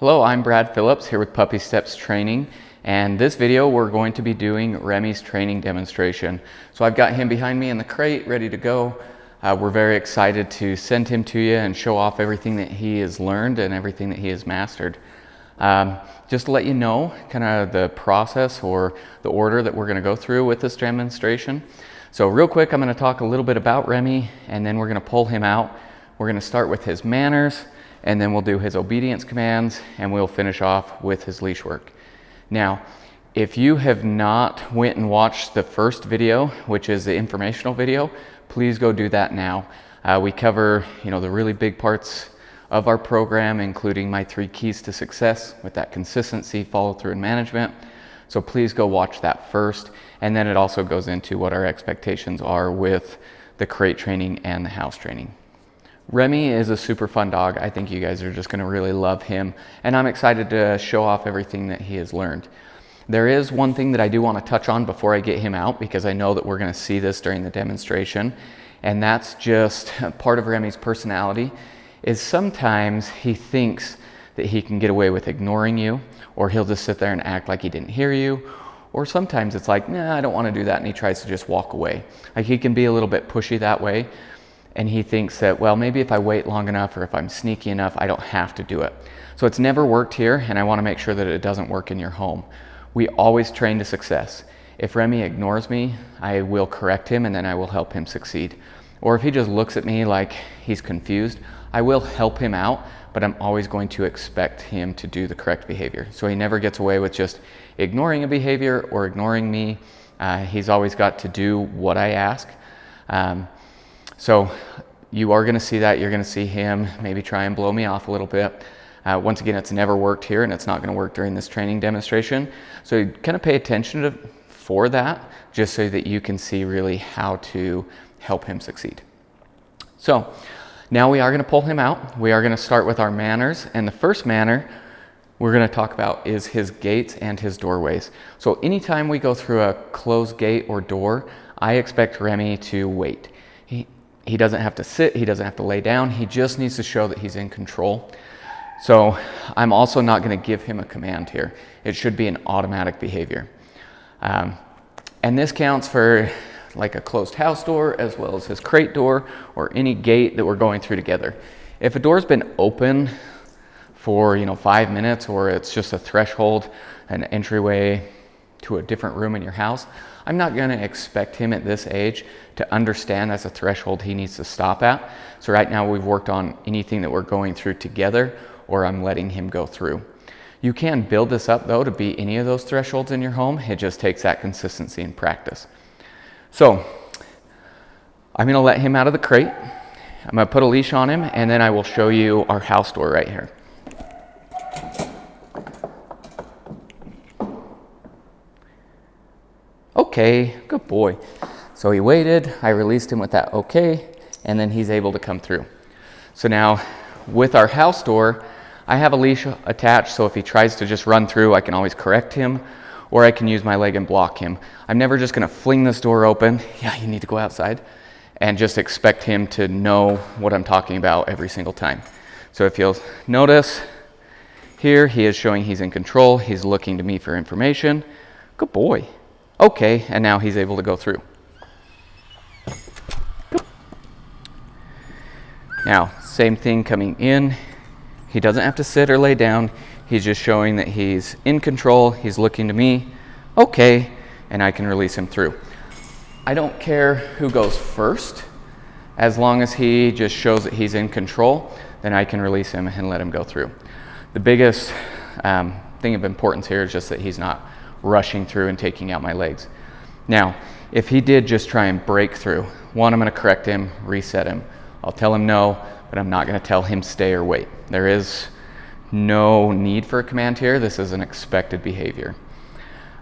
Hello, I'm Brad Phillips here with Puppy Steps Training, and this video we're going to be doing Remi's training demonstration. So I've got him behind me in the crate ready to go. We're very excited to send him to you and show off everything that he has learned and everything that he has mastered. Just to let you know kind of the process or the order that we're going to go through with this demonstration. So real quick, I'm going to talk a little bit about Remi, and then we're going to pull him out. We're going to start with his manners, and then we'll do his obedience commands, and we'll finish off with his leash work. Now, if you have not went and watched the first video, which is the informational video, please go do that now. We cover, the really big parts of our program, including my 3 keys to success with that consistency, follow through, and management. So please go watch that first, and then it also goes into what our expectations are with the crate training and the house training. Remi is a super fun dog. I think you guys are just going to really love him, and I'm excited to show off everything that he has learned. There is one thing that I do want to touch on before I get him out, because I know that we're going to see this during the demonstration, and that's just part of Remi's personality. Is sometimes he thinks that he can get away with ignoring you, or he'll just sit there and act like he didn't hear you, or sometimes it's like, nah, I don't want to do that, and he tries to just walk away. Like, he can be a little bit pushy that way. And he thinks that, well, maybe if I wait long enough or if I'm sneaky enough, I don't have to do it. So it's never worked here, and I want to make sure that it doesn't work in your home. We always train to success. If Remi ignores me, I will correct him, and then I will help him succeed. Or if he just looks at me like he's confused, I will help him out, but I'm always going to expect him to do the correct behavior. So he never gets away with just ignoring a behavior or ignoring me. He's always got to do what I ask. So you are going to see that. You're going to see him maybe try and blow me off a little bit. Once again, it's never worked here, and it's not going to work during this training demonstration. So you kind of pay attention for that, just so that you can see really how to help him succeed. So now we are going to pull him out. We are going to start with our manners, and the first manner we're going to talk about is his gates and his doorways. So anytime we go through a closed gate or door, I expect Remi to wait. He doesn't have to sit, he doesn't have to lay down, he just needs to show that he's in control. So I'm also not going to give him a command here. It should be an automatic behavior. And this counts for like a closed house door, as well as his crate door, or any gate that we're going through together. If a door's been open for 5 minutes, or it's just a threshold, an entryway to a different room in your house, I'm not going to expect him at this age to understand that's a threshold he needs to stop at. So right now we've worked on anything that we're going through together, or I'm letting him go through. You can build this up though to be any of those thresholds in your home. It just takes that consistency and practice. So I'm going to let him out of the crate. I'm going to put a leash on him, and then I will show you our house door right here. Okay, good boy. So he waited, I released him with that okay, and then he's able to come through. So now with our house door, I have a leash attached, so if he tries to just run through, I can always correct him, or I can use my leg and block him. I'm never just gonna fling this door open, yeah, you need to go outside, and just expect him to know what I'm talking about every single time. So if you'll notice, here he is showing he's in control, he's looking to me for information. Good boy. Okay, and now he's able to go through. Now, same thing coming in. He doesn't have to sit or lay down. He's just showing that he's in control. He's looking to me. Okay, and I can release him through. I don't care who goes first. As long as he just shows that he's in control, then I can release him and let him go through. The biggest thing of importance here is just that he's not rushing through and taking out my legs. Now, if he did just try and break through, one, I'm going to correct him, reset him. I'll tell him no, but I'm not going to tell him stay or wait. There is no need for a command here. This is an expected behavior.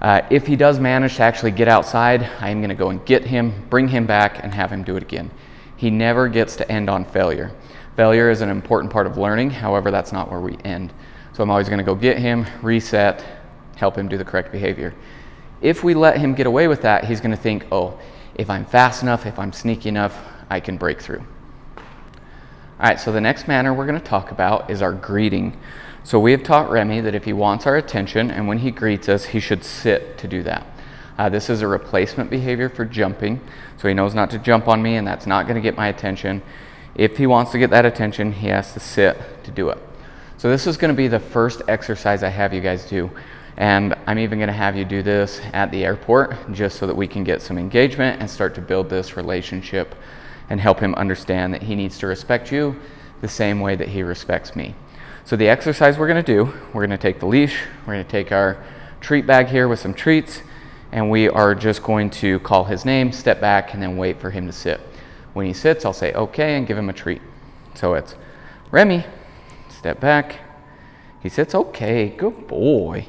If he does manage to actually get outside, I'm going to go and get him, bring him back, and have him do it again. He never gets to end on failure. Failure is an important part of learning. However, that's not where we end. So I'm always going to go get him, reset, help him do the correct behavior. If we let him get away with that, he's going to think, oh, if I'm fast enough, if I'm sneaky enough, I can break through. All right, so the next manner we're going to talk about is our greeting. So we have taught Remi that if he wants our attention and when he greets us, he should sit to do that. This is a replacement behavior for jumping. So he knows not to jump on me, and that's not going to get my attention. If he wants to get that attention, he has to sit to do it. So this is going to be the first exercise I have you guys do. And I'm even going to have you do this at the airport just so that we can get some engagement and start to build this relationship and help him understand that he needs to respect you the same way that he respects me. So the exercise we're going to do, we're going to take the leash, we're going to take our treat bag here with some treats, and we are just going to call his name, step back, and then wait for him to sit. When he sits, I'll say okay and give him a treat. So it's Remi, step back. He sits, okay, good boy.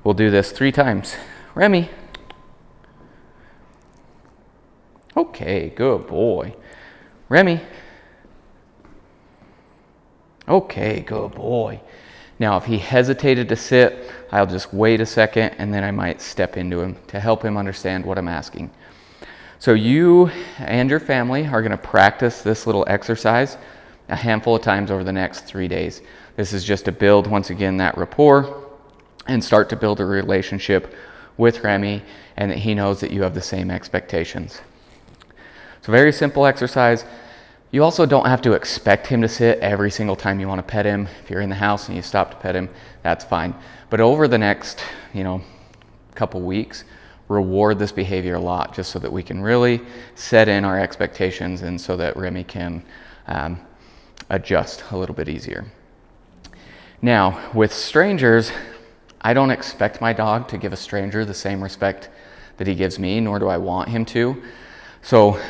We'll do this 3 times. Remi. Okay, good boy. Remi. Okay, good boy. Now, if he hesitated to sit, I'll just wait a second and then I might step into him to help him understand what I'm asking. So you and your family are going to practice this little exercise a handful of times over the next 3 days. This is just to build, once again, that rapport and start to build a relationship with Remi and that he knows that you have the same expectations. So very simple exercise. You also don't have to expect him to sit every single time you want to pet him. If you're in the house and you stop to pet him, that's fine. But over the next, couple weeks, reward this behavior a lot just so that we can really set in our expectations and so that Remi can adjust a little bit easier. Now, with strangers, I don't expect my dog to give a stranger the same respect that he gives me, nor do I want him to. So,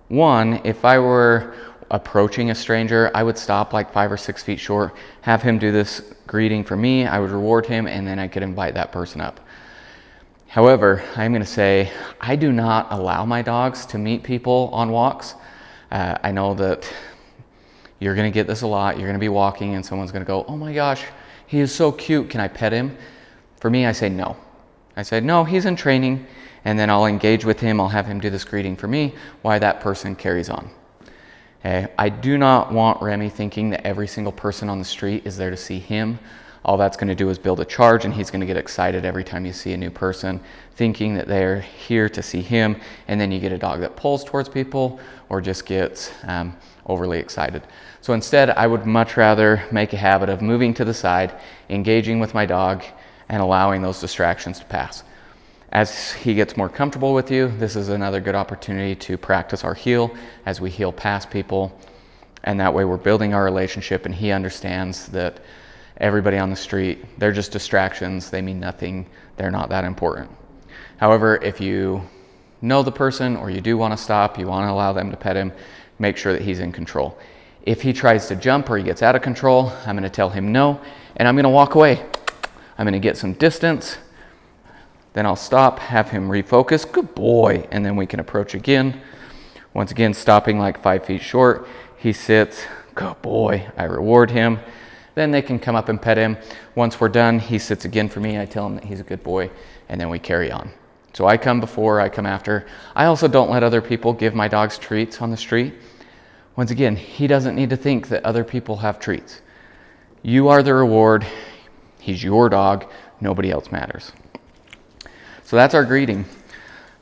one, if I were approaching a stranger, I would stop like 5 or 6 feet short, have him do this greeting for me, I would reward him, and then I could invite that person up. However, I'm going to say I do not allow my dogs to meet people on walks. I know that you're going to get this a lot. You're going to be walking and someone's going to go, oh my gosh, he is so cute. Can I pet him? For me, I say no. I say, no, he's in training. And then I'll engage with him. I'll have him do this greeting for me while that person carries on. Okay? I do not want Remi thinking that every single person on the street is there to see him. All that's going to do is build a charge, and he's going to get excited every time you see a new person, thinking that they're here to see him. And then you get a dog that pulls towards people or just gets overly excited. So instead, I would much rather make a habit of moving to the side, engaging with my dog, and allowing those distractions to pass. As he gets more comfortable with you, this is another good opportunity to practice our heel as we heel past people. And that way we're building our relationship, and he understands that everybody on the street, they're just distractions. They mean nothing. They're not that important. However, if you know the person or you do want to stop, you want to allow them to pet him, make sure that he's in control. If he tries to jump or he gets out of control, I'm going to tell him no, and I'm going to walk away. I'm going to get some distance. Then I'll stop, have him refocus. Good boy. And then we can approach again. Once again, stopping like 5 feet short. He sits. Good boy. I reward him. Then they can come up and pet him. Once we're done, he sits again for me. I tell him that he's a good boy, and then we carry on. So I come before, I come after. I also don't let other people give my dogs treats on the street. Once again, he doesn't need to think that other people have treats. You are the reward. He's your dog. Nobody else matters. So that's our greeting.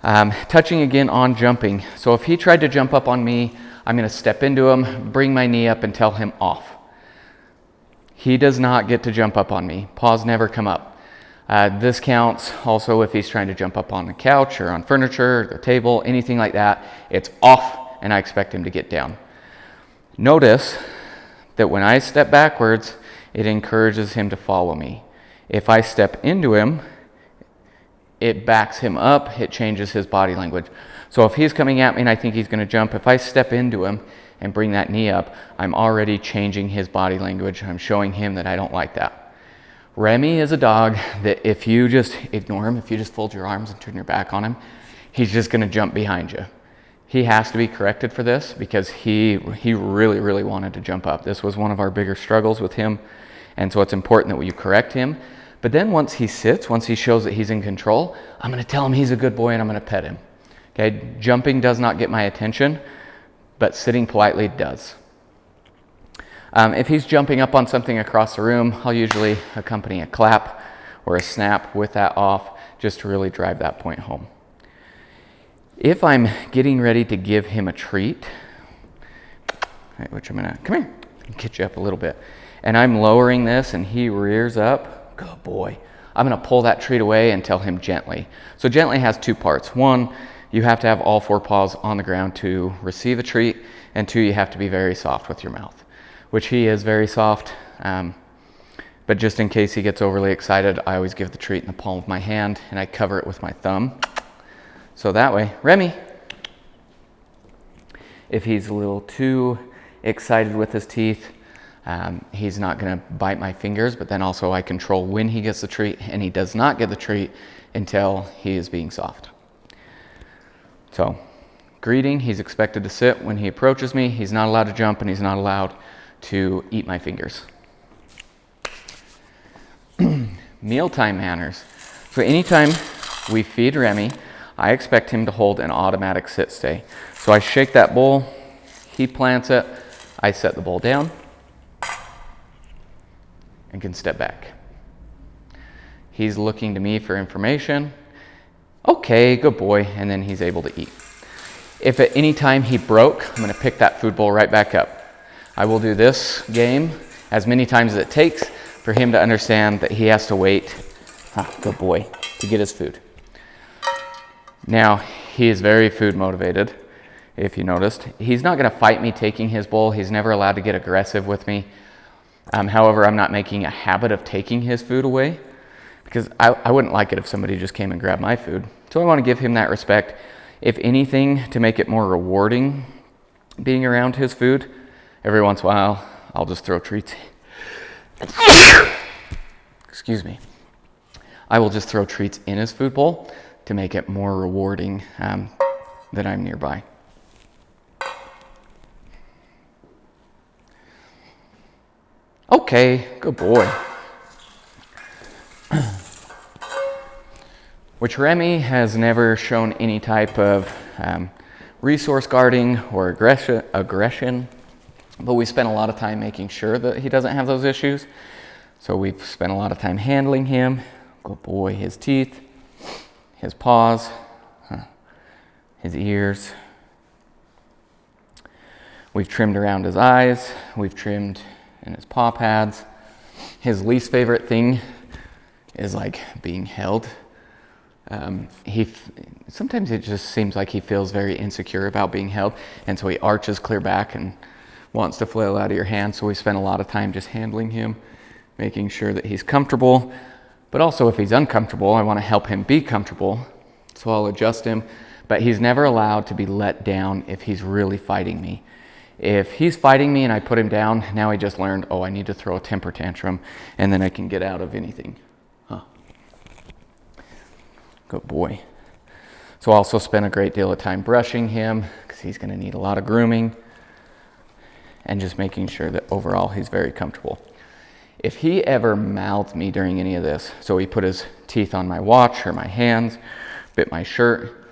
Touching again on jumping. So if he tried to jump up on me, I'm going to step into him, bring my knee up, and tell him off. He does not get to jump up on me. Paws never come up. This counts also if he's trying to jump up on the couch or on furniture, the table, anything like that. It's off, and I expect him to get down. Notice that when I step backwards, it encourages him to follow me. If I step into him, it backs him up, it changes his body language. So if he's coming at me and I think he's going to jump, if I step into him and bring that knee up, I'm already changing his body language. I'm showing him that I don't like that. Remi is a dog that if you just ignore him, if you just fold your arms and turn your back on him, he's just going to jump behind you. He has to be corrected for this because he really, really wanted to jump up. This was one of our bigger struggles with him, and so it's important that you correct him. But then once he sits, once he shows that he's in control, I'm going to tell him he's a good boy and I'm going to pet him. Okay, jumping does not get my attention, but sitting politely does. If he's jumping up on something across the room, I'll usually accompany a clap or a snap with that off, just to really drive that point home. If I'm getting ready to give him a treat, which I'm gonna, come here, get you up a little bit, and I'm lowering this and he rears up, good boy. I'm gonna pull that treat away and tell him gently. So gently has two parts. One, you have to have all four paws on the ground to receive a treat, and two, you have to be very soft with your mouth, which he is very soft. But just in case he gets overly excited, I always give the treat in the palm of my hand and I cover it with my thumb. So that way, Remi, if he's a little too excited with his teeth, he's not gonna bite my fingers, but then also I control when he gets the treat, and he does not get the treat until he is being soft. So, greeting, he's expected to sit when he approaches me. He's not allowed to jump, and he's not allowed to eat my fingers. Mealtime manners. So anytime we feed Remi, I expect him to hold an automatic sit stay. So I shake that bowl, he plants it, I set the bowl down, and can step back. He's looking to me for information. Okay, good boy, and then he's able to eat. If at any time he broke, I'm gonna pick that food bowl right back up. I will do this game as many times as it takes for him to understand that he has to wait, good boy, to get his food. Now, he is very food motivated, if you noticed. He's not gonna fight me taking his bowl. He's never allowed to get aggressive with me. However, I'm not making a habit of taking his food away, because I wouldn't like it if somebody just came and grabbed my food. So I wanna give him that respect. If anything, to make it more rewarding being around his food, every once in a while, I'll just throw treats. Excuse me. I will just throw treats in his food bowl to make it more rewarding that I'm nearby. Okay, good boy. Which Remi has never shown any type of resource guarding or aggression, but we spent a lot of time making sure that he doesn't have those issues. So we've spent a lot of time handling him. Good boy, his teeth, his paws, his ears. We've trimmed around his eyes. We've trimmed in his paw pads. His least favorite thing is like being held. Sometimes it just seems like he feels very insecure about being held, and so he arches clear back and wants to flail out of your hand. So we spend a lot of time just handling him, making sure that he's comfortable. But also if he's uncomfortable, I want to help him be comfortable. So I'll adjust him, but he's never allowed to be let down if he's really fighting me. If he's fighting me and I put him down, now I just learned, oh, I need to throw a temper tantrum and then I can get out of anything. Good boy. So I also spend a great deal of time brushing him because he's going to need a lot of grooming, and just making sure that overall he's very comfortable. If he ever mouthed me during any of this, so he put his teeth on my watch or my hands, bit my shirt,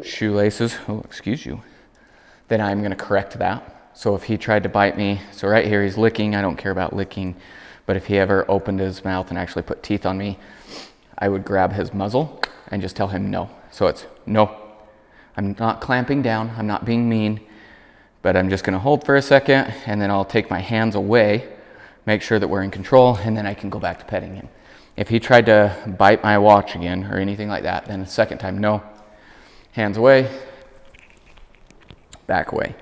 shoelaces, oh, excuse you, then I'm going to correct that. So if he tried to bite me, so right here he's licking, I don't care about licking, but if he ever opened his mouth and actually put teeth on me, I would grab his muzzle and just tell him no. So it's no. I'm not clamping down, I'm not being mean, but I'm just gonna hold for a second, and then I'll take my hands away, make sure that we're in control, and then I can go back to petting him. If he tried to bite my watch again or anything like that, then the second time, no. Hands away, back away.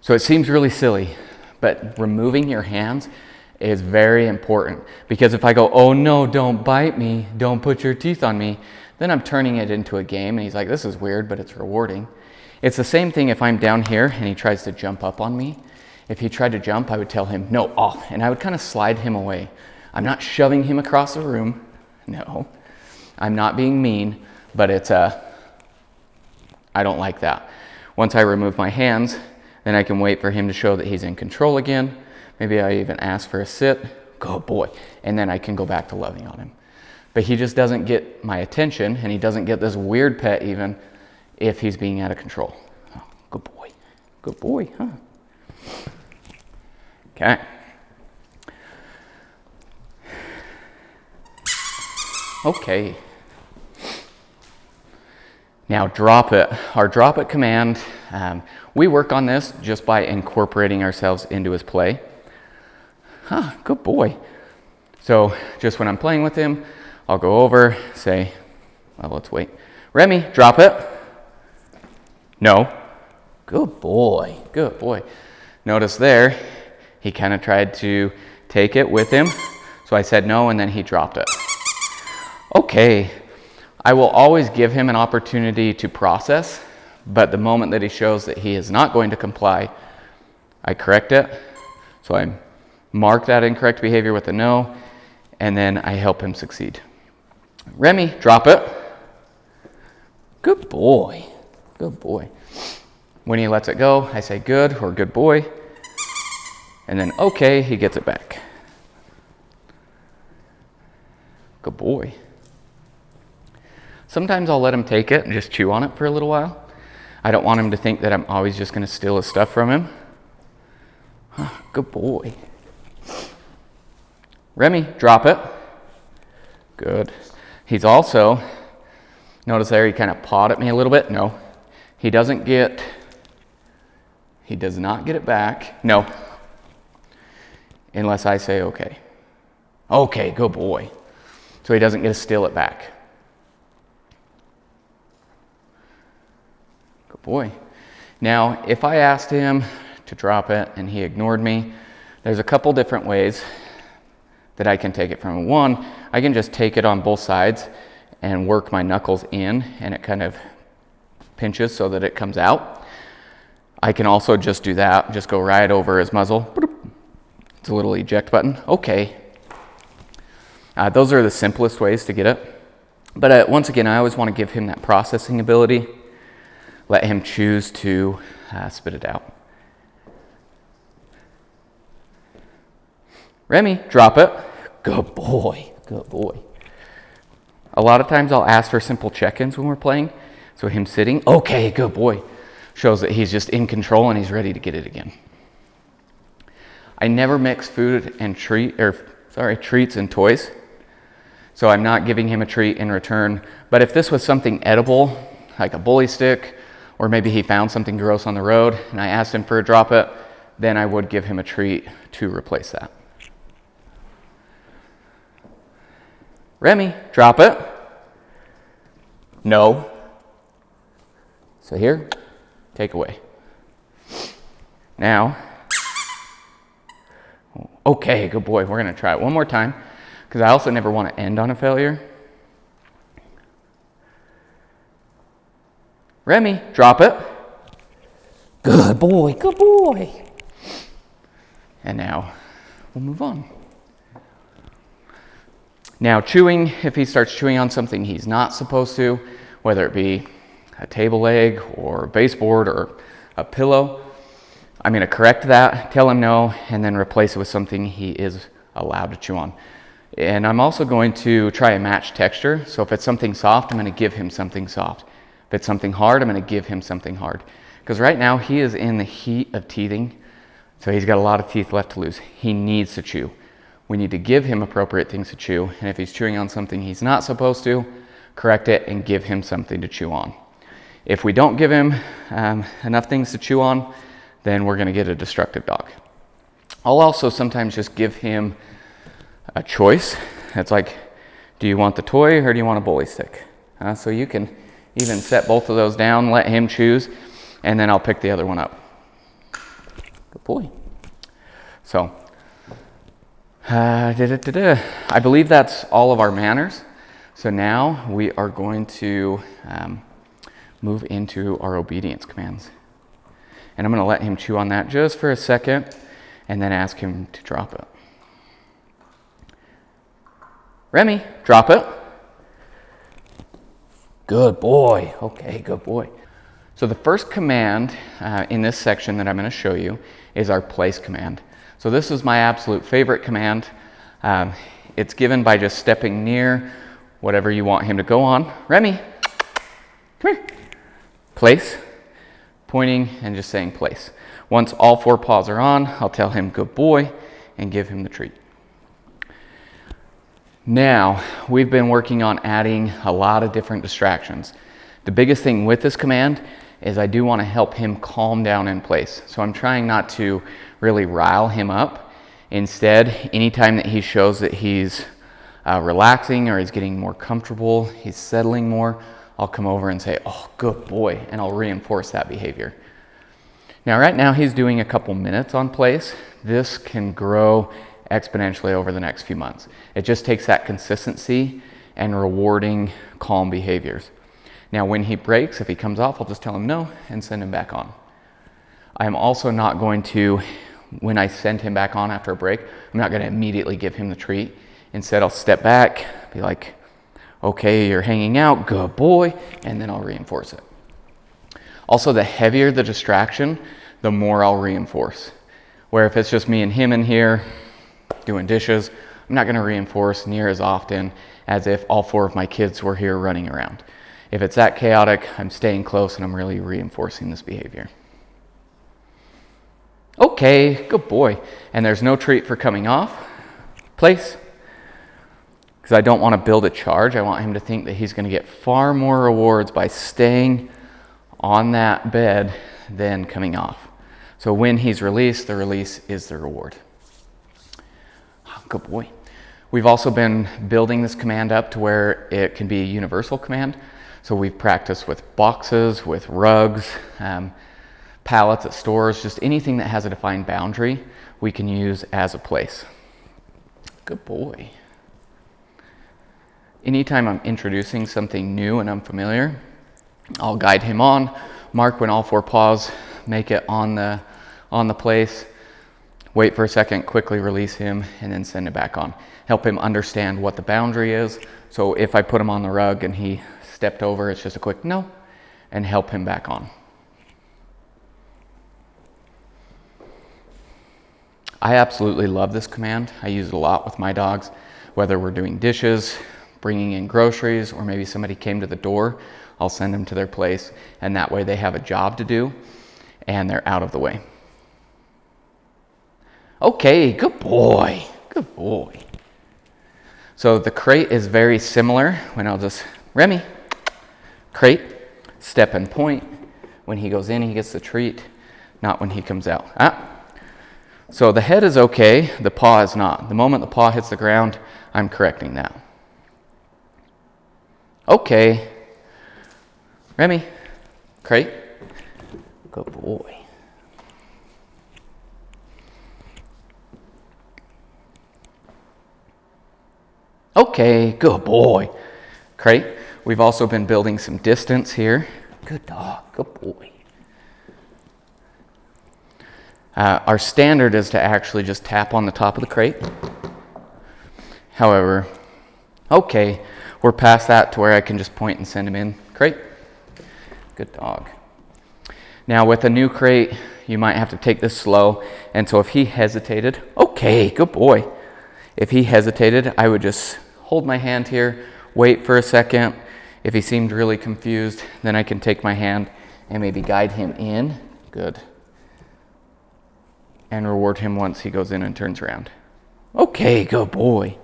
So it seems really silly, but removing your hands is very important, because if I go, oh no, don't bite me, don't put your teeth on me, then I'm turning it into a game, and he's like, this is weird, but it's rewarding. It's the same thing if I'm down here and he tries to jump up on me. If he tried to jump, I would tell him, no, off, and I would kind of slide him away. I'm not shoving him across the room. No, I'm not being mean, but it's I don't like that. Once I remove my hands, then I can wait for him to show that he's in control again. Maybe I even ask for a sit, good boy, and then I can go back to loving on him. But he just doesn't get my attention, and he doesn't get this weird pet even if he's being out of control. Oh, good boy, huh? Okay. Okay. Now drop it. Our drop it command, we work on this just by incorporating ourselves into his play. Huh, good boy. So just when I'm playing with him, I'll go over, say, well, let's wait. Remi, drop it. No. Good boy, good boy. Notice there, he kind of tried to take it with him. So I said no, and then he dropped it. Okay, I will always give him an opportunity to process, but the moment that he shows that he is not going to comply, I correct it. So I mark that incorrect behavior with a no, and then I help him succeed. Remi, drop it. Good boy, good boy. When he lets it go, I say good or good boy, and then okay, he gets it back. Good boy. Sometimes I'll let him take it and just chew on it for a little while. I don't want him to think that I'm always just going to steal his stuff from him. Good boy. Remi, drop it. Good. He's also, notice there he kind of pawed at me a little bit. No, he does not get it back. No, unless I say okay. Okay, good boy. So he doesn't get to steal it back. Good boy. Now, if I asked him to drop it and he ignored me, there's a couple different ways that I can take it from him. One, I can just take it on both sides and work my knuckles in, and it kind of pinches so that it comes out. I can also just do that, just go right over his muzzle. It's a little eject button. Okay. Those are the simplest ways to get it. But once again, I always want to give him that processing ability. Let him choose to spit it out. Remi, drop it. Good boy, good boy. A lot of times I'll ask for simple check-ins when we're playing. So him sitting, okay, good boy, shows that he's just in control and he's ready to get it again. I never mix food and treats and toys. So I'm not giving him a treat in return. But if this was something edible, like a bully stick, or maybe he found something gross on the road and I asked him for a drop it, then I would give him a treat to replace that. Remi, drop it. No. So here, take away. Now, okay, good boy. We're going to try it one more time because I also never want to end on a failure. Remi, drop it. Good boy, good boy. And now we'll move on. Now chewing, if he starts chewing on something he's not supposed to, whether it be a table leg or a baseboard or a pillow, I'm going to correct that, tell him no, and then replace it with something he is allowed to chew on. And I'm also going to try and match texture. So if it's something soft, I'm going to give him something soft. If it's something hard, I'm going to give him something hard. Because right now he is in the heat of teething, so he's got a lot of teeth left to lose. He needs to chew. We need to give him appropriate things to chew, and if he's chewing on something he's not supposed to, correct it and give him something to chew on. If we don't give him enough things to chew on, then we're going to get a destructive dog. I'll also sometimes just give him a choice. It's like, do you want the toy or do you want a bully stick? So you can even set both of those down, let him choose, and then I'll pick the other one up. Good boy. So, I believe that's all of our manners. So now we are going to move into our obedience commands. And I'm going to let him chew on that just for a second and then ask him to drop it. Remi, drop it. Good boy. Okay, good boy. So the first command in this section that I'm going to show you is our place command. So this is my absolute favorite command. It's given by just stepping near whatever you want him to go on. Remi, come here. Place, pointing and just saying place. Once all 4 paws are on, I'll tell him good boy and give him the treat. Now, we've been working on adding a lot of different distractions. The biggest thing with this command is I do want to help him calm down in place. So I'm trying not to really rile him up. Instead, anytime that he shows that he's relaxing or he's getting more comfortable, he's settling more, I'll come over and say, oh, good boy, and I'll reinforce that behavior. Now, right now he's doing a couple minutes on place. This can grow exponentially over the next few months. It just takes that consistency and rewarding calm behaviors. Now, when he breaks, if he comes off, I'll just tell him no and send him back on. I'm also not going to, when I send him back on after a break, I'm not going to immediately give him the treat. Instead, I'll step back, be like, okay, you're hanging out, good boy, and then I'll reinforce it. Also, the heavier the distraction, the more I'll reinforce. Where if it's just me and him in here doing dishes, I'm not going to reinforce near as often as if all 4 of my kids were here running around. If it's that chaotic, I'm staying close and I'm really reinforcing this behavior. Okay, good boy. And there's no treat for coming off. Place. Because I don't want to build a charge. I want him to think that he's going to get far more rewards by staying on that bed than coming off. So when he's released, the release is the reward. Good boy. We've also been building this command up to where it can be a universal command. So we've practiced with boxes, with rugs, pallets at stores, just anything that has a defined boundary we can use as a place. Good boy. Anytime I'm introducing something new and unfamiliar, I'll guide him on, mark when all 4 paws make it on the place, wait for a second, quickly release him, and then send it back on. Help him understand what the boundary is. So if I put him on the rug and he stepped over, it's just a quick no, and help him back on. I absolutely love this command. I use it a lot with my dogs, whether we're doing dishes, bringing in groceries, or maybe somebody came to the door, I'll send them to their place, and that way they have a job to do and they're out of the way. Okay, good boy, good boy. So the crate is very similar when I'll just, Remi, crate, step and point. When he goes in, he gets the treat, not when he comes out. So the head is okay, the paw is not. The moment the paw hits the ground, I'm correcting that. Okay, Remi, crate, good boy. Okay, good boy. Crate, we've also been building some distance here. Good dog, good boy. Our standard is to actually just tap on the top of the crate. However, okay, we're past that to where I can just point and send him in. Crate, good dog. Now with a new crate, you might have to take this slow. And so if he hesitated, okay, good boy. If he hesitated, I would just hold my hand here, wait for a second. If he seemed really confused, then I can take my hand and maybe guide him in. Good. And reward him once he goes in and turns around. Okay, good boy.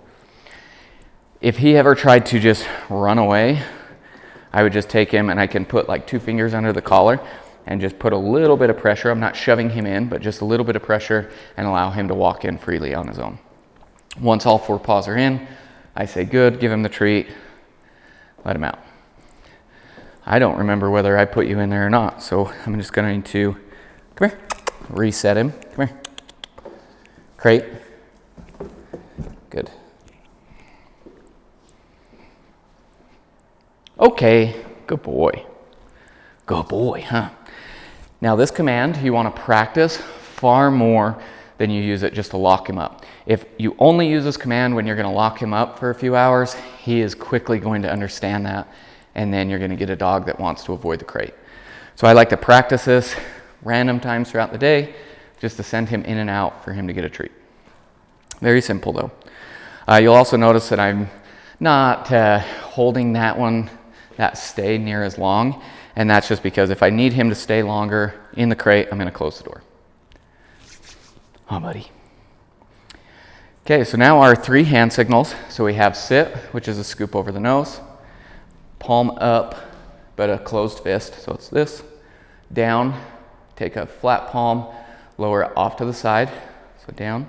If he ever tried to just run away, I would just take him and I can put like 2 fingers under the collar and just put a little bit of pressure. I'm not shoving him in, but just a little bit of pressure and allow him to walk in freely on his own. Once all 4 paws are in, I say good, give him the treat, let him out. I don't remember whether I put you in there or not, so I'm just going to, come here, reset him, come here, crate, good. Okay, good boy. Good boy, huh? Now this command, you want to practice far more than you use it just to lock him up. If you only use this command when you're going to lock him up for a few hours, he is quickly going to understand that, and then you're going to get a dog that wants to avoid the crate. So I like to practice this random times throughout the day just to send him in and out for him to get a treat. Very simple though. You'll also notice that I'm not holding that stay near as long And that's just because if I need him to stay longer in the crate, I'm gonna close the door. Oh, buddy. Okay, so now our 3 hand signals. So we have sit, which is a scoop over the nose, palm up, but a closed fist, so it's this. Down, take a flat palm, lower it off to the side, so down,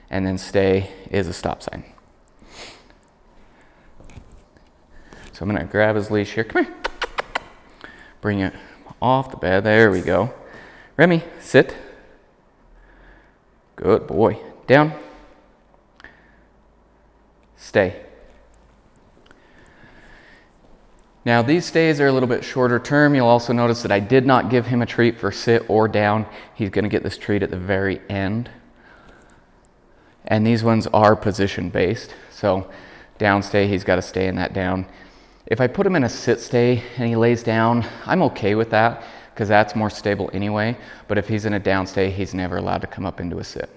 and then stay is a stop sign. So I'm gonna grab his leash here, come here. Bring it off the bed, there we go. Remi, sit. Good boy, down. Stay. Now these stays are a little bit shorter term. You'll also notice that I did not give him a treat for sit or down. He's gonna get this treat at the very end. And these ones are position based. So down stay, he's gotta stay in that down. If I put him in a sit stay and he lays down, I'm okay with that because that's more stable anyway. But if he's in a down stay, he's never allowed to come up into a sit.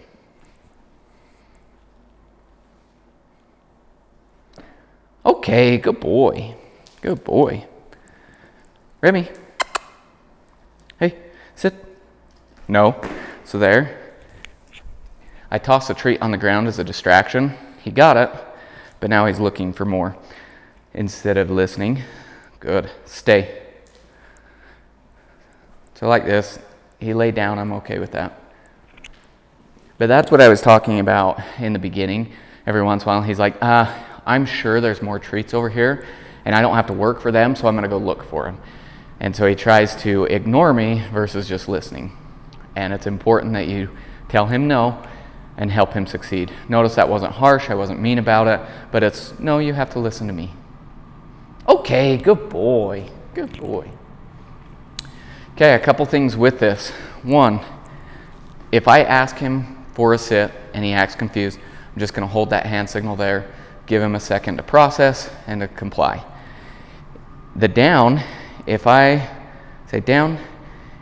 Okay, good boy. Good boy. Remi. Hey, sit. No. So there. I tossed a treat on the ground as a distraction. He got it, but now he's looking for more instead of listening. Good. Stay. So like this, he laid down, I'm okay with that. But that's what I was talking about in the beginning. Every once in a while, he's like, I'm sure there's more treats over here and I don't have to work for them, so I'm gonna go look for them. And so he tries to ignore me versus just listening. And it's important that you tell him no and help him succeed. Notice that wasn't harsh, I wasn't mean about it, but it's, no, you have to listen to me. Okay, good boy, good boy. Okay, a couple things with this. One, if I ask him for a sit and he acts confused, I'm just gonna hold that hand signal there, give him a second to process and to comply. The down, if I say down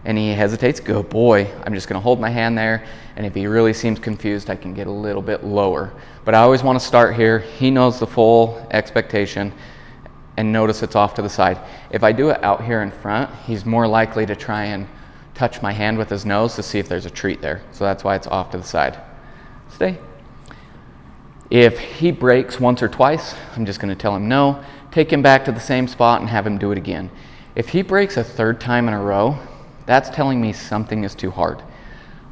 and he hesitates, good boy, I'm just gonna hold my hand there, and if he really seems confused, I can get a little bit lower. But I always wanna start here. He knows the full expectation, and notice it's off to the side. If I do it out here in front, he's more likely to try and touch my hand with his nose to see if there's a treat there. So that's why it's off to the side. Stay. If he breaks once or twice, I'm just gonna tell him no, take him back to the same spot and have him do it again. If he breaks a 3rd time in a row, that's telling me something is too hard.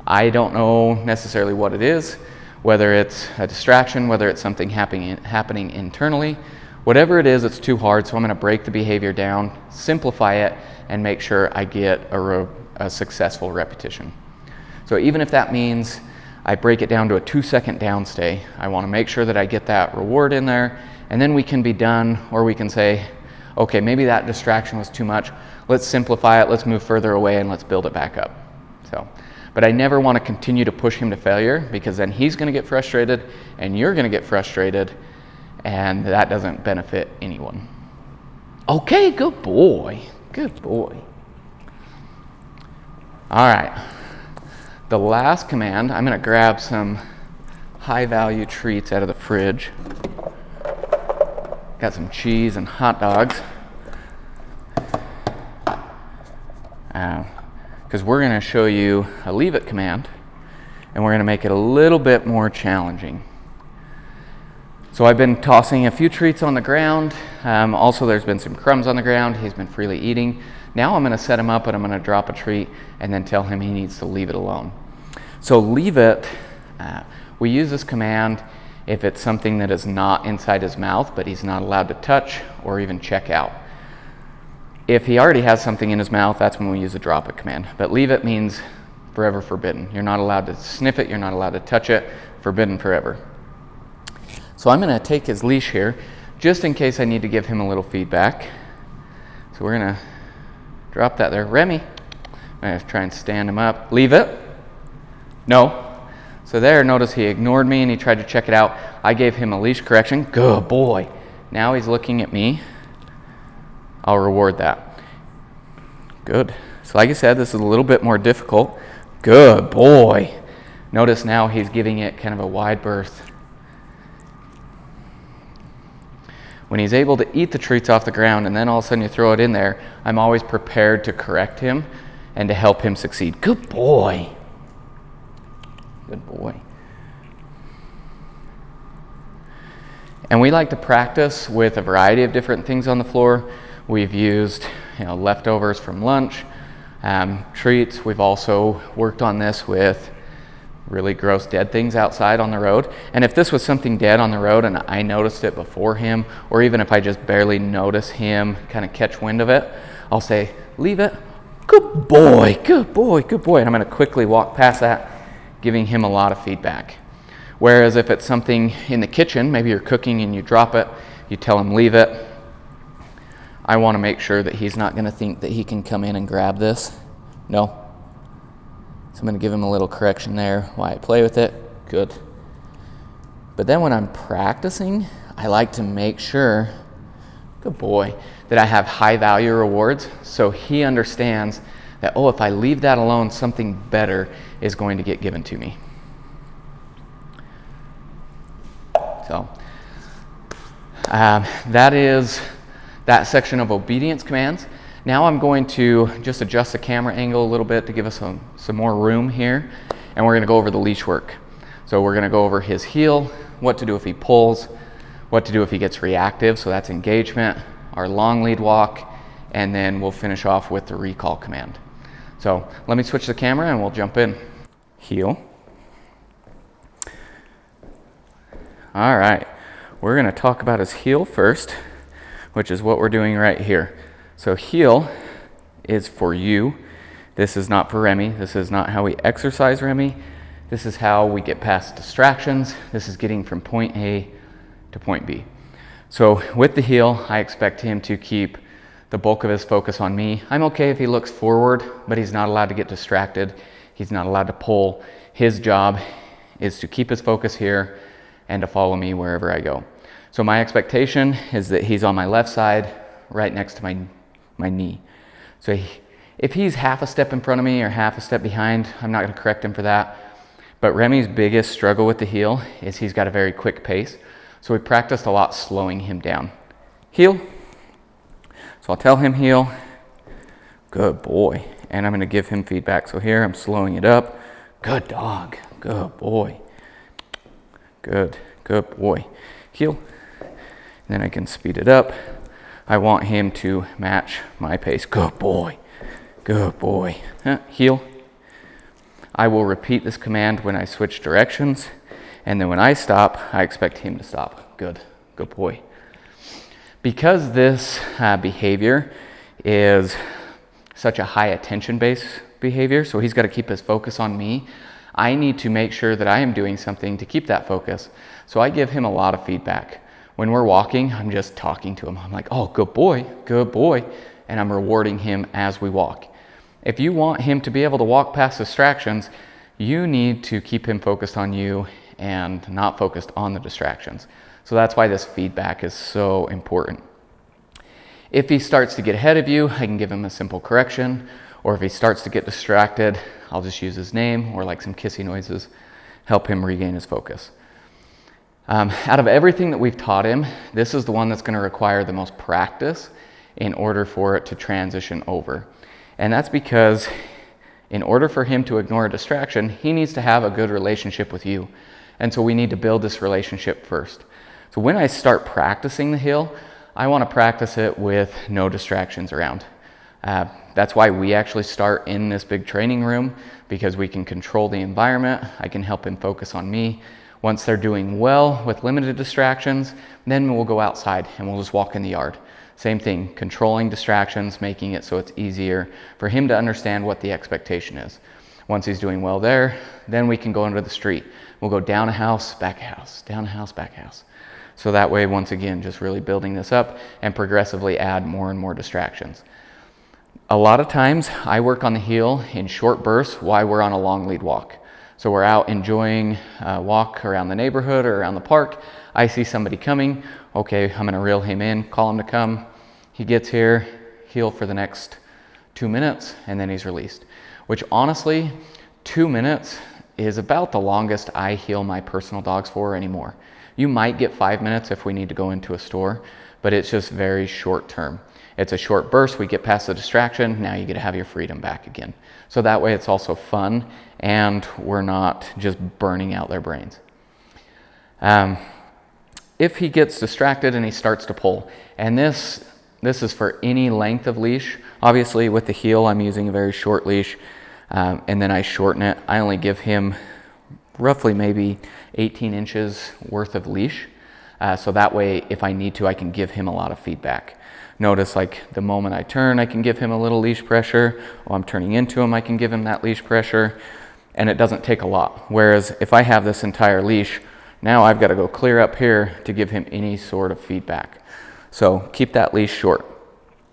I don't know necessarily what it is, whether it's a distraction, whether it's something happening internally. Whatever it is, it's too hard, so I'm gonna break the behavior down, simplify it, and make sure I get a successful repetition. So even if that means I break it down to a 2-second down stay, I wanna make sure that I get that reward in there, and then we can be done, or we can say, okay, maybe that distraction was too much. Let's simplify it, let's move further away, and let's build it back up. So, but I never wanna continue to push him to failure, because then he's gonna get frustrated, and you're gonna get frustrated, and that doesn't benefit anyone. Okay, good boy, good boy. All right, the last command, I'm gonna grab some high value treats out of the fridge. Got some cheese and hot dogs. Because we're gonna show you a leave it command, and we're gonna make it a little bit more challenging. So I've been tossing a few treats on the ground. Also, there's been some crumbs on the ground. He's been freely eating. Now I'm gonna set him up and I'm gonna drop a treat and then tell him he needs to leave it alone. So leave it, we use this command if it's something that is not inside his mouth, but he's not allowed to touch or even check out. If he already has something in his mouth, that's when we use the drop it command. But leave it means forever forbidden. You're not allowed to sniff it, you're not allowed to touch it, forbidden forever. So I'm gonna take his leash here, just in case I need to give him a little feedback. So we're gonna drop that there. Remi, I'm gonna try and stand him up. Leave it. No. So there, notice he ignored me and he tried to check it out. I gave him a leash correction. Good boy. Now he's looking at me. I'll reward that. Good. So like I said, this is a little bit more difficult. Good boy. Notice now he's giving it kind of a wide berth. When he's able to eat the treats off the ground and then all of a sudden you throw it in there, I'm always prepared to correct him and to help him succeed. Good boy. Good boy. And we like to practice with a variety of different things on the floor. We've used, leftovers from lunch, treats. We've also worked on this with really gross dead things outside on the road. And if this was something dead on the road and I noticed it before him, or even if I just barely notice him kind of catch wind of it, I'll say, leave it. Good boy, good boy, good boy. And I'm going to quickly walk past that, giving him a lot of feedback. Whereas if it's something in the kitchen, maybe you're cooking and you drop it, you tell him leave it. I want to make sure that he's not going to think that he can come in and grab this. No. So I'm going to give him a little correction there while I play with it. Good. But then when I'm practicing, I like to make sure, good boy, that I have high value rewards so he understands that, oh, if I leave that alone, something better is going to get given to me. So that is that section of obedience commands. Now I'm going to just adjust the camera angle a little bit to give us some more room here, and we're going to go over the leash work. So we're going to go over his heel, what to do if he pulls, what to do if he gets reactive, so that's engagement, our long lead walk, and then we'll finish off with the recall command. So let me switch the camera and we'll jump in. Heel. All right, we're going to talk about his heel first, which is what we're doing right here. So heel is for you. This is not for Remi. This is not how we exercise Remi. This is how we get past distractions. This is getting from point A to point B. So with the heel, I expect him to keep the bulk of his focus on me. I'm okay if he looks forward, but he's not allowed to get distracted. He's not allowed to pull. His job is to keep his focus here and to follow me wherever I go. So my expectation is that he's on my left side, right next to my knee. So if he's half a step in front of me or half a step behind, I'm not going to correct him for that. But Remi's biggest struggle with the heel is he's got a very quick pace. So we practiced a lot slowing him down. Heel. So I'll tell him heel. Good boy. And I'm going to give him feedback. So here I'm slowing it up. Good dog. Good boy. Good. Good boy. Heel. Then I can speed it up. I want him to match my pace. Good boy. Good boy. Heel. I will repeat this command when I switch directions. And then when I stop, I expect him to stop. Good. Good boy. Because this behavior is such a high attention-based behavior, so he's got to keep his focus on me, I need to make sure that I am doing something to keep that focus. So I give him a lot of feedback. When we're walking, I'm just talking to him. I'm like, oh, good boy, and I'm rewarding him as we walk. If you want him to be able to walk past distractions, you need to keep him focused on you and not focused on the distractions. So that's why this feedback is so important. If he starts to get ahead of you, I can give him a simple correction, or if he starts to get distracted, I'll just use his name or like some kissy noises, help him regain his focus. Out of everything that we've taught him, this is the one that's going to require the most practice in order for it to transition over. And that's because in order for him to ignore a distraction, he needs to have a good relationship with you. And so we need to build this relationship first. So when I start practicing the heel, I want to practice it with no distractions around. That's why we actually start in this big training room, because we can control the environment. I can help him focus on me. Once they're doing well with limited distractions, then we'll go outside and we'll just walk in the yard. Same thing, controlling distractions, making it so it's easier for him to understand what the expectation is. Once he's doing well there, then we can go into the street. We'll go down a house, back a house, down a house, back a house. So that way, once again, just really building this up and progressively add more and more distractions. A lot of times I work on the heel in short bursts while we're on a long lead walk. So we're out enjoying a walk around the neighborhood or around the park. I see somebody coming. Okay, I'm gonna reel him in, call him to come. He gets here, heel for the next 2 minutes, and then he's released. Which honestly, 2 minutes is about the longest I heel my personal dogs for anymore. You might get 5 minutes if we need to go into a store, but it's just very short term. It's a short burst, we get past the distraction, now you get to have your freedom back again. So that way it's also fun and we're not just burning out their brains. If he gets distracted and he starts to pull, and this is for any length of leash. Obviously with the heel I'm using a very short leash, and then I shorten it. I only give him roughly maybe 18 inches worth of leash. So that way if I need to, I can give him a lot of feedback. Notice like the moment I turn, I can give him a little leash pressure. While I'm turning into him, I can give him that leash pressure, and it doesn't take a lot. Whereas if I have this entire leash, now I've got to go clear up here to give him any sort of feedback. So keep that leash short.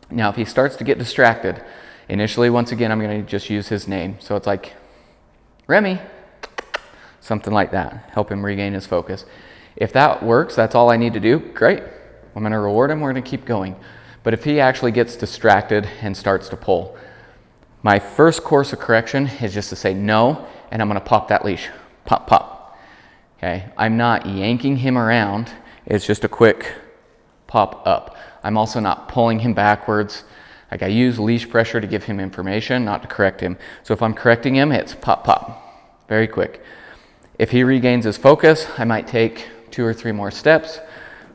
Now if he starts to get distracted, initially once again I'm going to just use his name. So it's like, Remi, something like that. Help him regain his focus. If that works, that's all I need to do, great. I'm going to reward him, we're going to keep going. But if he actually gets distracted and starts to pull, my first course of correction is just to say no, and I'm going to pop that leash. Pop, pop. Okay, I'm not yanking him around, it's just a quick pop up. I'm also not pulling him backwards. Like I use leash pressure to give him information, not to correct him. So if I'm correcting him, it's pop, pop, very quick. If he regains his focus, I might take 2 or 3 more steps.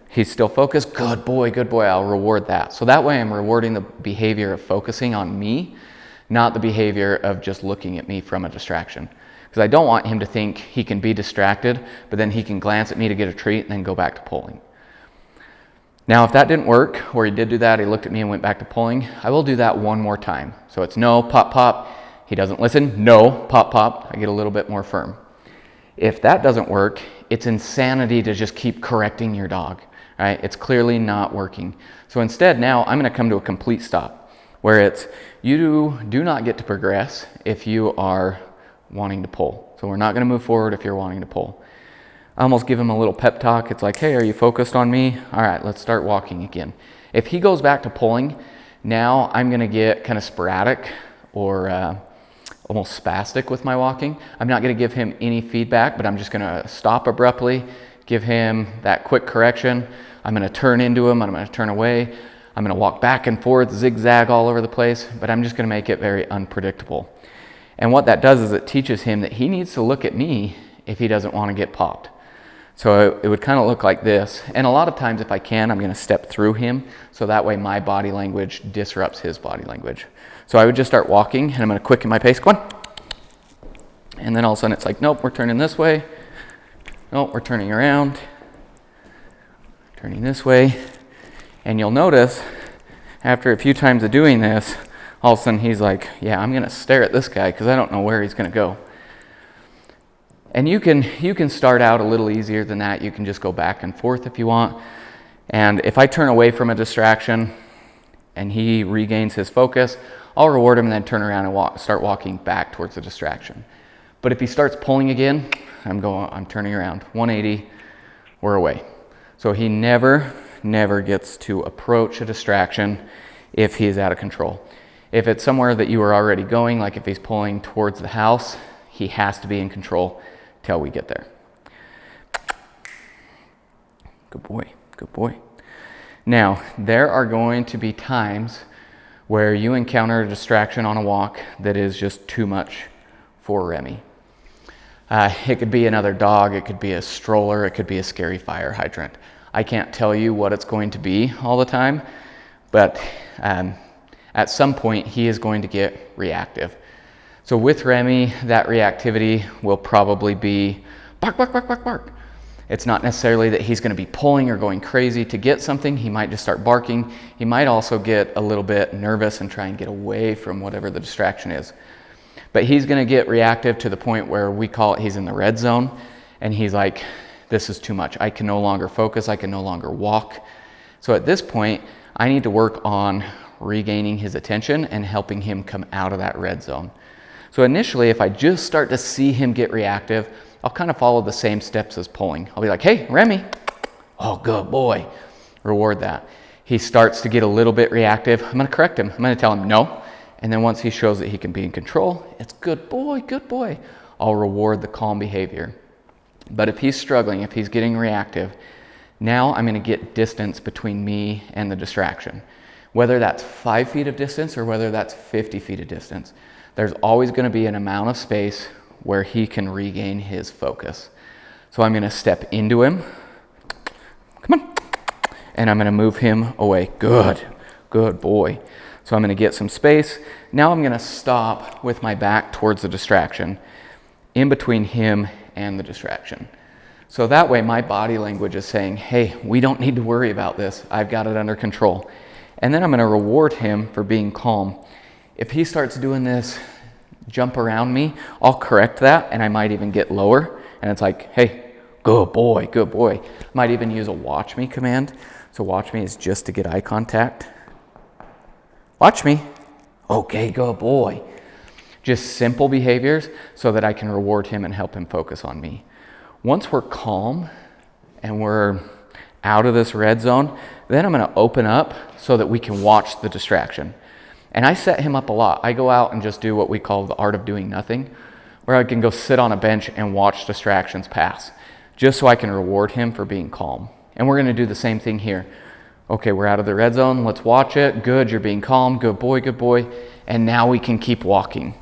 He's still focused, good boy, I'll reward that. So that way I'm rewarding the behavior of focusing on me, not the behavior of just looking at me from a distraction. Because I don't want him to think he can be distracted, but then he can glance at me to get a treat and then go back to pulling. Now if that didn't work, or he did do that, he looked at me and went back to pulling, I will do that one more time. So it's no, pop, pop. He doesn't listen, no, pop, pop. I get a little bit more firm. If that doesn't work, it's insanity to just keep correcting your dog. Right? It's clearly not working. So instead now I'm going to come to a complete stop where it's you do not get to progress if you are wanting to pull. So we're not going to move forward if you're wanting to pull. I almost give him a little pep talk. It's like, hey, are you focused on me? All right, let's start walking again. If he goes back to pulling, now I'm going to get kind of sporadic or almost spastic with my walking. I'm not going to give him any feedback, but I'm just going to stop abruptly, give him that quick correction. I'm going to turn into him, I'm going to turn away, I'm going to walk back and forth, zigzag all over the place, but I'm just going to make it very unpredictable. And what that does is it teaches him that he needs to look at me if he doesn't want to get popped. So it would kind of look like this. And a lot of times if I can, I'm going to step through him, so that way my body language disrupts his body language. So I would just start walking, and I'm going to quicken my pace, go on. And then all of a sudden it's like, nope, we're turning this way. Nope, we're turning around. Turning this way, and you'll notice after a few times of doing this, all of a sudden he's like, yeah, I'm gonna stare at this guy because I don't know where he's gonna go. And you can start out a little easier than that. You can just go back and forth if you want. And if I turn away from a distraction and he regains his focus, I'll reward him and then turn around and start walking back towards the distraction. But if he starts pulling again, I'm turning around 180, we're away. So he never gets to approach a distraction if he's out of control. If it's somewhere that you are already going, like if he's pulling towards the house, he has to be in control till we get there. Good boy, good boy. Now, there are going to be times where you encounter a distraction on a walk that is just too much for Remi. It could be another dog, it could be a stroller, it could be a scary fire hydrant. I can't tell you what it's going to be all the time, but at some point he is going to get reactive. So with Remi, that reactivity will probably be bark, bark, bark, bark, bark. It's not necessarily that he's going to be pulling or going crazy to get something. He might just start barking. He might also get a little bit nervous and try and get away from whatever the distraction is. But he's going to get reactive to the point where we call it he's in the red zone, and he's like, this is too much. I can no longer focus. I can no longer walk. So at this point, I need to work on regaining his attention and helping him come out of that red zone. So initially, if I just start to see him get reactive, I'll kind of follow the same steps as pulling. I'll be like, hey, Remi. Oh, good boy. Reward that. He starts to get a little bit reactive. I'm going to correct him. I'm going to tell him no. And then once he shows that he can be in control, it's good boy, good boy. I'll reward the calm behavior. But if he's struggling, if he's getting reactive, now I'm gonna get distance between me and the distraction. Whether that's 5 feet of distance or whether that's 50 feet of distance, there's always gonna be an amount of space where he can regain his focus. So I'm gonna step into him, come on, and I'm gonna move him away. Good boy. So I'm gonna get some space. Now I'm gonna stop with my back towards the distraction, in between him and the distraction. So that way my body language is saying, hey, we don't need to worry about this. I've got it under control. And then I'm gonna reward him for being calm. If he starts doing this jump around me, I'll correct that, and I might even get lower. And it's like, hey, good boy, good boy. I might even use a watch me command. So watch me is just to get eye contact. Watch me. Okay, good boy. Just simple behaviors so that I can reward him and help him focus on me. Once we're calm and we're out of this red zone, then I'm gonna open up so that we can watch the distraction. And I set him up a lot. I go out and just do what we call the art of doing nothing, where I can go sit on a bench and watch distractions pass, just so I can reward him for being calm. And we're gonna do the same thing here. Okay, we're out of the red zone, let's watch it. Good, you're being calm, good boy, good boy. And now we can keep walking.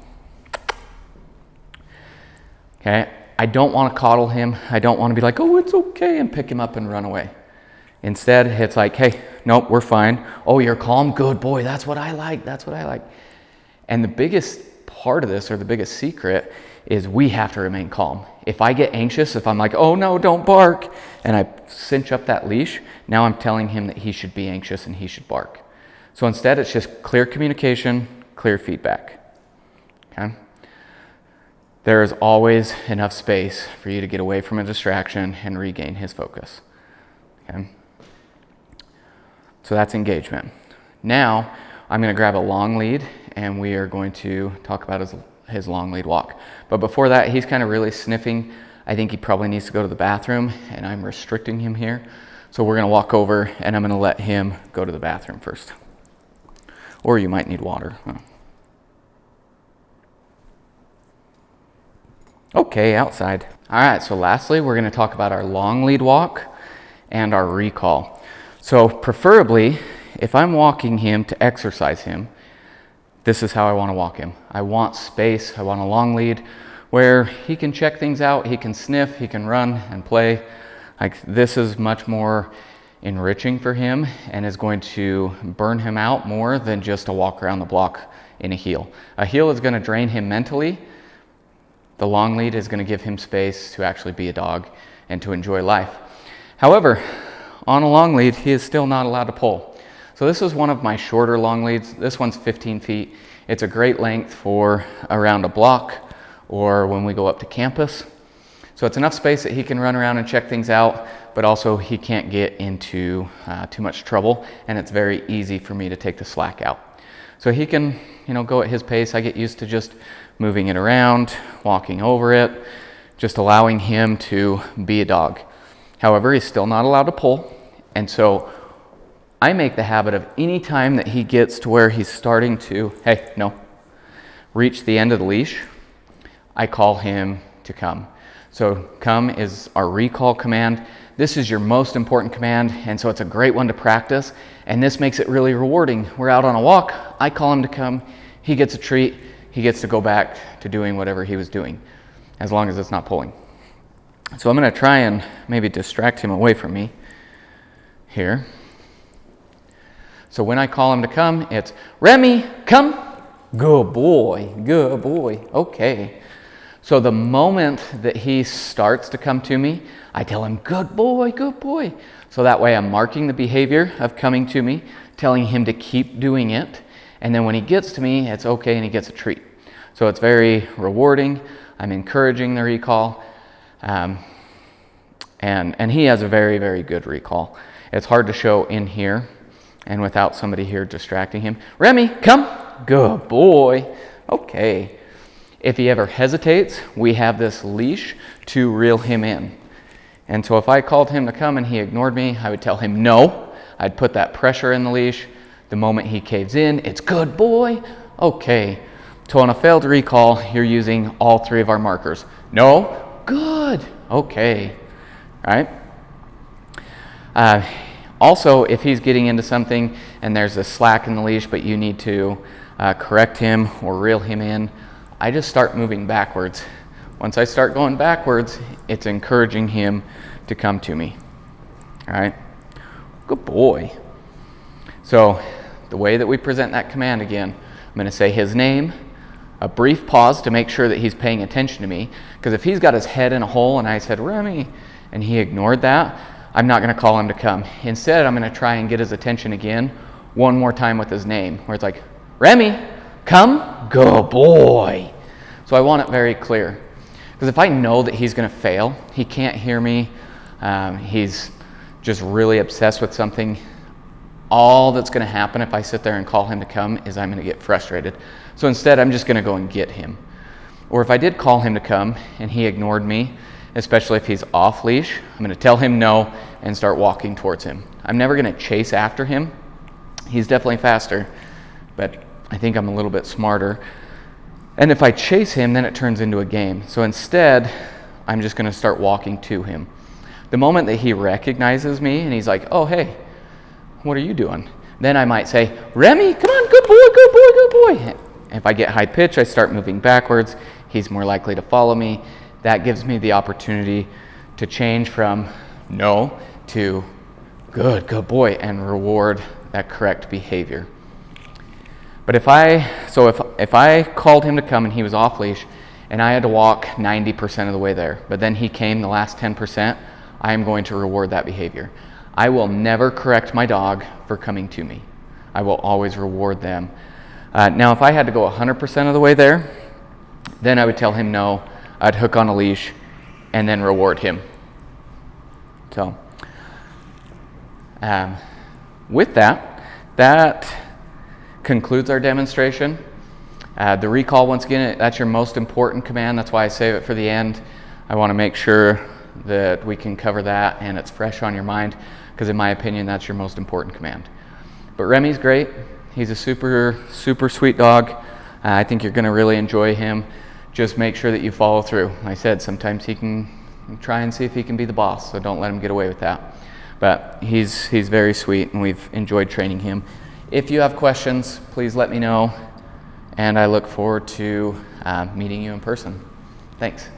Okay, I don't wanna coddle him. I don't wanna be like, oh, it's okay, and pick him up and run away. Instead, it's like, hey, nope, we're fine. Oh, you're calm, good boy, that's what I like, that's what I like. And the biggest part of this, or the biggest secret, is we have to remain calm. If I get anxious, if I'm like, oh no, don't bark, and I cinch up that leash, now I'm telling him that he should be anxious and he should bark. So instead, it's just clear communication, clear feedback, okay? There is always enough space for you to get away from a distraction and regain his focus, okay? So that's engagement. Now, I'm gonna grab a long lead and we are going to talk about his long lead walk. But before that, he's kind of really sniffing. I think he probably needs to go to the bathroom and I'm restricting him here. So we're gonna walk over and I'm gonna let him go to the bathroom first. Or you might need water. Okay, outside. All right, so lastly, we're gonna talk about our long lead walk and our recall. So preferably, if I'm walking him to exercise him, this is how I want to walk him. I want space, I want a long lead where he can check things out, he can sniff, he can run and play. Like, this is much more enriching for him and is going to burn him out more than just a walk around the block in a heel. A heel is going to drain him mentally. The long lead is going to give him space to actually be a dog and to enjoy life. However, on a long lead, he is still not allowed to pull. So this is one of my shorter long leads. This one's 15 feet. It's a great length for around a block or when we go up to campus. So it's enough space that he can run around and check things out, but also he can't get into too much trouble, and it's very easy for me to take the slack out. So he can, go at his pace. I get used to just moving it around, walking over it, just allowing him to be a dog. However, he's still not allowed to pull. And so I make the habit of any time that he gets to where he's starting to, hey, no, reach the end of the leash, I call him to come. So come is our recall command. This is your most important command, and so it's a great one to practice, and this makes it really rewarding. We're out on a walk, I call him to come, he gets a treat, he gets to go back to doing whatever he was doing, as long as it's not pulling. So I'm gonna try and maybe distract him away from me here. So when I call him to come, it's, Remi, come. Good boy, okay. So the moment that he starts to come to me, I tell him, good boy. So that way I'm marking the behavior of coming to me, telling him to keep doing it. And then when he gets to me, it's okay and he gets a treat. So it's very rewarding. I'm encouraging the recall. And he has a very, very good recall. It's hard to show in here and without somebody here distracting him. Remi, come. Good boy. Okay. If he ever hesitates, we have this leash to reel him in. And so if I called him to come and he ignored me, I would tell him no. I'd put that pressure in the leash. The moment he caves in, it's good boy. Okay. So on a failed recall, you're using all three of our markers. No, good. Okay, all right? Also, if he's getting into something and there's a slack in the leash, but you need to correct him or reel him in, I just start moving backwards. Once I start going backwards, it's encouraging him to come to me. All right, good boy. So the way that we present that command again, I'm going to say his name, a brief pause to make sure that he's paying attention to me, because if he's got his head in a hole and I said, Remi, and he ignored that, I'm not going to call him to come. Instead, I'm going to try and get his attention again one more time with his name, where it's like, Remi, come, good boy. So I want it very clear, because if I know that he's going to fail, he can't hear me, he's just really obsessed with something, all that's going to happen if I sit there and call him to come is I'm going to get frustrated. So instead, I'm just going to go and get him. Or if I did call him to come and he ignored me, especially if he's off leash, I'm going to tell him no and start walking towards him. I'm never going to chase after him. He's definitely faster, but I think I'm a little bit smarter. And if I chase him, then it turns into a game. So instead, I'm just going to start walking to him. The moment that he recognizes me and he's like, oh, hey, what are you doing? Then I might say, Remi, come on, good boy, good boy, good boy. If I get high pitch, I start moving backwards. He's more likely to follow me. That gives me the opportunity to change from no to good boy and reward that correct behavior. But if I called him to come and he was off leash and I had to walk 90% of the way there, but then he came the last 10%, I am going to reward that behavior. I will never correct my dog for coming to me. I will always reward them. Now, if I had to go 100% of the way there, then I would tell him no, I'd hook on a leash, and then reward him. So, with that concludes our demonstration. The recall, once again, that's your most important command. That's why I save it for the end. I want to make sure that we can cover that and it's fresh on your mind, because in my opinion, that's your most important command. But Remi's great. He's a super sweet dog. I think you're going to really enjoy him. Just make sure that you follow through. Like I said, sometimes he can try and see if he can be the boss, so don't let him get away with that. But he's very sweet, and we've enjoyed training him. If you have questions, please let me know, and I look forward to meeting you in person. Thanks.